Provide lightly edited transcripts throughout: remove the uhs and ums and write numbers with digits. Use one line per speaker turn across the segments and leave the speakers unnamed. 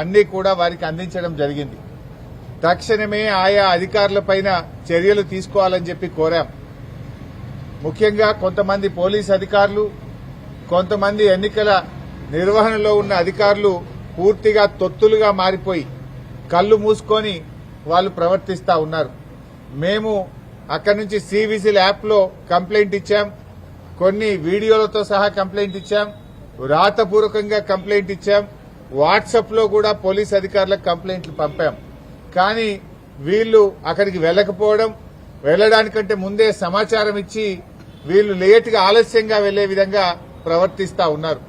అన్ని కూడా వారికి అందించడం జరిగింది. తక్షణమే ఆయా అధికారులపైన చర్యలు తీసుకోవాలని చెప్పి కోరాం. ముఖ్యంగా కొంతమంది పోలీస్ అధికారులు, కొంతమంది ఎన్నికల నిర్వహణలో ఉన్న అధికారులు పూర్తిగా తొత్తులుగా మారిపోయి కళ్లు మూసుకొని వాళ్ళు ప్రవర్తిస్తా ఉన్నారు. మేము అక్కడి నుంచి సివిజిల్ యాప్లో కంప్లైంట్ ఇచ్చాం, కొన్ని వీడియోలతో సహా కంప్లైంట్ ఇచ్చాం, రాతపూర్వకంగా కంప్లైంట్ ఇచ్చాం, వాట్సాప్ లో కూడా పోలీస్ అధికారులకు కంప్లైంట్లు పంపాం. కానీ వీళ్లు అక్కడికి వెళ్లకపోవడం, వెళ్లడానికంటే ముందే సమాచారం ఇచ్చి వీళ్లు లేటుగా ఆలస్యంగా వెళ్లే విధంగా ప్రవర్తిస్తా ఉన్నారు.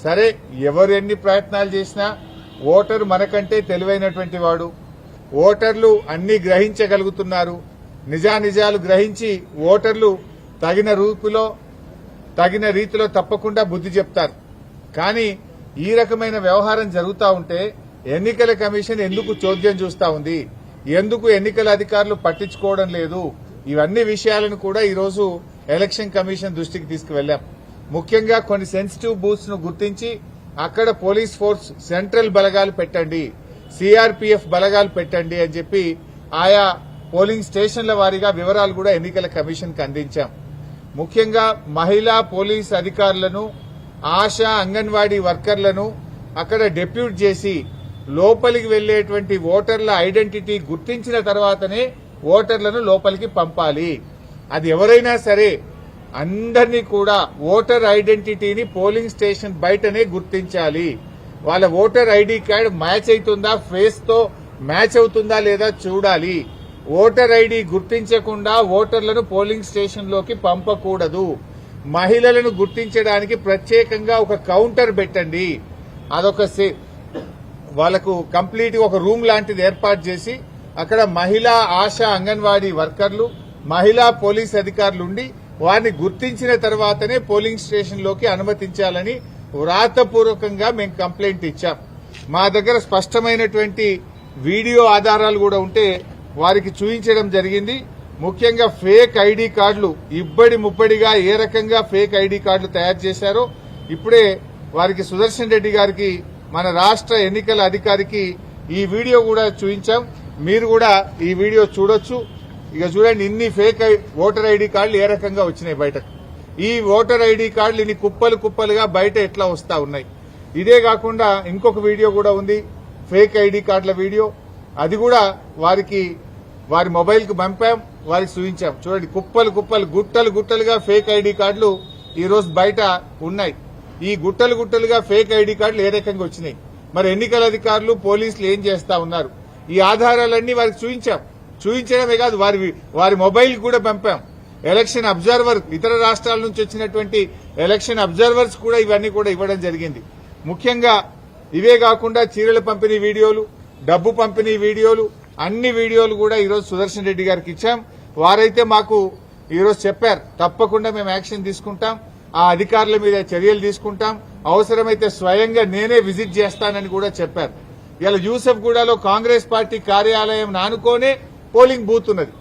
సరే, ఎవరు ఎన్ని ప్రయత్నాలు చేసినా ఓటరు మనకంటే తెలివైనటువంటి వాడు. ఓటర్లు అన్ని గ్రహించగలుగుతున్నారు. నిజానిజాలు గ్రహించి ఓటర్లు తగిన రీతిలో తప్పకుండా బుద్ధి చెప్తారు. కానీ ఈ రకమైన వ్యవహారం జరుగుతూ ఉంటే ఎన్నికల కమిషన్ ఎందుకు చోద్యం చూస్తా ఉంది, ఎందుకు ఎన్నికల అధికారులు పట్టించుకోవడం లేదు, ఇవన్నీ విషయాలను కూడా ఈరోజు ఎలక్షన్ కమిషన్ దృష్టికి తీసుకువెళ్లాం. ముఖ్యంగా కొన్ని సెన్సిటివ్ బూత్స్ ను గుర్తించి అక్కడ పోలీస్ ఫోర్స్ సెంట్రల్ బలగాలు పెట్టండి, సిఆర్పీఎఫ్ బలగాలు పెట్టండి అని చెప్పి ఆయా పోలింగ్ స్టేషన్ల వారీగా వివరాలు కూడా ఎన్నికల కమిషన్ కు అందించాం. ముఖ్యంగా మహిళా పోలీస్ అధికారులను, ఆశా అంగన్వాడీ వర్కర్లను అక్కడ డెప్యూట్ చేసి లోపలికి వెళ్లేటువంటి ఓటర్ల ఐడెంటిటీ గుర్తించిన తర్వాతనే ఓటర్లను లోపలికి పంపాలి. అది ఎవరైనా సరే అందరినీ కూడా ఓటర్ ఐడెంటిటీని పోలింగ్ స్టేషన్ బయటనే గుర్తించాలి. వాళ్ళ ఓటర్ ఐడి కార్డు మ్యాచ్ అవుతుందా, ఫేస్ తో మ్యాచ్ అవుతుందా లేదా చూడాలి. ఓటర్ ఐడి గుర్తించకుండా ఓటర్లను పోలింగ్ స్టేషన్ లోకి పంపకూడదు. మహిళలను గుర్తించడానికి ప్రత్యేకంగా ఒక కౌంటర్ పెట్టండి. అదొక వాళ్లకు కంప్లీట్ ఒక రూమ్ లాంటిది ఏర్పాటు చేసి అక్కడ మహిళా ఆశా అంగన్వాడీ వర్కర్లు, మహిళా పోలీస్ అధికారులు ఉండి వారిని గుర్తించిన తర్వాతనే పోలింగ్ స్టేషన్ లోకి అనుమతించాలని వ్రాతపూర్వకంగా మేము కంప్లైంట్ ఇచ్చాం. మా దగ్గర స్పష్టమైనటువంటి వీడియో ఆధారాలు కూడా ఉంటే వారికి చూపించడం జరిగింది. ముఖ్యంగా ఫేక్ ఐడి కార్డులు ఇబ్బడి ముబ్బడిగా ఏ రకంగా ఫేక్ ఐడి కార్డులు తయారు చేశారో ఇప్పుడే వారికి సుదర్శన్ రెడ్డి గారికి, మన రాష్ట్ర ఎన్నికల అధికారికి ఈ వీడియో కూడా చూపించాం. మీరు కూడా ఈ వీడియో చూడొచ్చు. ఇక చూడండి, ఇన్ని ఫేక్ ఓటర్ ఐడి కార్డులు ఏ రకంగా వచ్చినాయి బయటకు. ఈ ఓటర్ ఐడి కార్డులు ఇన్ని కుప్పలు కుప్పలుగా బయట ఎట్లా వస్తా ఉన్నాయి. ఇదే కాకుండా ఇంకొక వీడియో కూడా ఉంది, ఫేక్ ఐడి కార్డుల వీడియో. అది కూడా వారి మొబైల్ కు పంపాం, వారికి చూపించాం. చూడండి, కుప్పలు కుప్పలు గుట్టలుగా ఫేక్ ఐడి కార్డులు ఈ రోజు బయట ఉన్నాయి. ఈ గుట్టలుగా ఫేక్ ఐడి కార్డులు ఏ రకంగా వచ్చినాయి, మరి ఎన్నికల అధికారులు పోలీసులు ఏం చేస్తా ఉన్నారు, ఈ ఆధారాలన్నీ వారికి చూపించడమే కాదు వారి మొబైల్ కూడా పంపాం. ఎలక్షన్ అబ్జర్వర్, ఇతర రాష్ట్రాల నుంచి వచ్చినటువంటి ఎలక్షన్ అబ్జర్వర్స్ కూడా ఇవన్నీ కూడా ఇవ్వడం జరిగింది. ముఖ్యంగా ఇవే కాకుండా చీరల పంపిణీ వీడియోలు, డబ్బు పంపిణీ వీడియోలు, అన్ని వీడియోలు కూడా ఈరోజు సుదర్శన్ రెడ్డి గారికి ఇచ్చాం. వారైతే మాకు ఈరోజు చెప్పారు, తప్పకుండా మేము యాక్షన్ తీసుకుంటాం, ఆ అధికారుల మీద చర్యలు తీసుకుంటాం, అవసరమైతే స్వయంగా నేనే విజిట్ చేస్తానని కూడా చెప్పారు. ఇలా యూసఫ్గూడలో కాంగ్రెస్ పార్టీ కార్యాలయం నానుకోనే పోలింగ్ బూత్ ఉన్నది.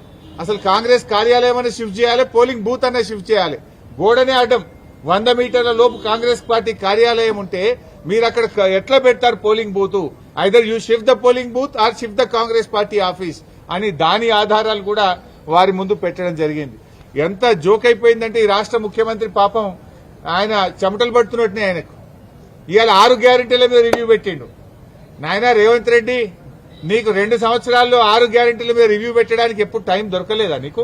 అసలు కాంగ్రెస్ కార్యాలయం అనే షిఫ్ట్ చేయాలి, పోలింగ్ బూత్ అనే షిఫ్ట్ చేయాలి. గోడనే అడ్డం 100 మీటర్ల లోపు కాంగ్రెస్ పార్టీ కార్యాలయం ఉంటే మీరు అక్కడ ఎట్లా పెడతారు polling booth? Either you shift the polling booth are shift the Congress party office అని దాని ఆధారాలు కూడా వారి ముందు పెట్టడం జరిగింది. ఎంత జోక్ అయిపోయిందంటే ఈ రాష్ట్ర ముఖ్యమంత్రి పాపం ఆయన చెమటలు పడుతున్నట్టునే ఆయనకు. ఇవాళ 6 గ్యారెంటీల మీద రివ్యూ పెట్టిండు. నాయన రేవంత్ రెడ్డి, నీకు 2 సంవత్సరాల్లో 6 గ్యారెంటీల మీద రివ్యూ పెట్టడానికి ఎప్పుడు టైం దొరకలేదా నీకు?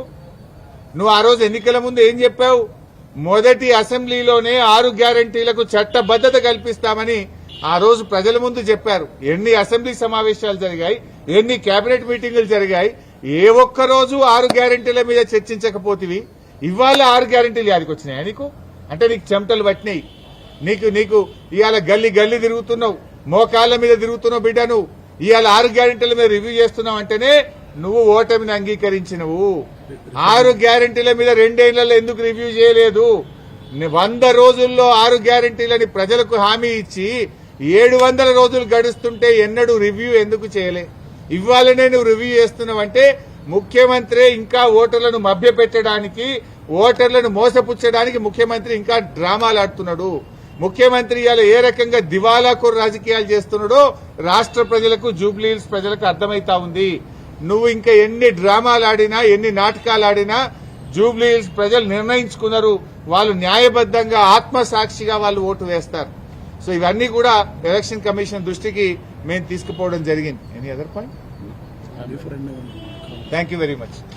నువ్వు ఆ రోజు ఎన్నికల ముందు ఏం చెప్పావు? మొదటి అసెంబ్లీలోనే 6 గ్యారెంటీలకు చట్టబద్దత కల్పిస్తామని ఆ రోజు ప్రజల ముందు చెప్పారు. ఎన్ని అసెంబ్లీ సమావేశాలు జరిగాయి, ఎన్ని కేబినెట్ మీటింగులు జరిగాయి, ఏ ఒక్క రోజు 6 గ్యారెంటీల మీద చర్చించకపోతివి. ఇవాళ 6 గ్యారెంటీలు యాడికి వచ్చినాయా నీకు? అంటే నీకు చెమటలు పట్టినాయి. నీకు ఇవాళ గల్లీ తిరుగుతున్నావు, మోకాళ్ల మీద తిరుగుతున్నావు బిడ్డ. నువ్వు ఇవాళ 6 గ్యారెంటీల మీద రివ్యూ చేస్తున్నావు అంటేనే నువ్వు ఓటమిని అంగీకరించినవు. 6 గ్యారెంటీల మీద 2 ఏళ్లలో ఎందుకు రివ్యూ చేయలేదు? 100 రోజుల్లో 6 గ్యారెంటీలని ప్రజలకు హామీ ఇచ్చి 700 రోజులు గడుస్తుంటే ఎన్నడూ రివ్యూ ఎందుకు చేయలే? ఇవ్వాలనే నువ్వు రివ్యూ చేస్తున్నావంటే ముఖ్యమంత్రి ఇంకా ఓటర్లను మభ్యపెట్టడానికి, ఓటర్లను మోసపుచ్చడానికి ముఖ్యమంత్రి ఇంకా డ్రామాలు ఆడుతున్నాడు. ముఖ్యమంత్రి ఇవాళ ఏ రకంగా దివాలాకోరు రాజకీయాలు చేస్తున్నాడో రాష్ట్ర ప్రజలకు జూబ్లీహిల్స్ ప్రజలకు అర్థమైతా ఉంది. నువ్వు ఇంకా ఎన్ని డ్రామాలు ఆడినా ఎన్ని నాటకాలు ఆడినా జూబ్లీహిల్స్ ప్రజలు నిర్ణయించుకున్నారు. వాళ్ళు న్యాయబద్దంగా ఆత్మసాక్షిగా వాళ్ళు ఓటు వేస్తారు. సో ఇవన్నీ కూడా ఎలక్షన్ కమిషన్ దృష్టికి మేము తీసుకుపోవడం జరిగింది. Any other point? Thank you very much.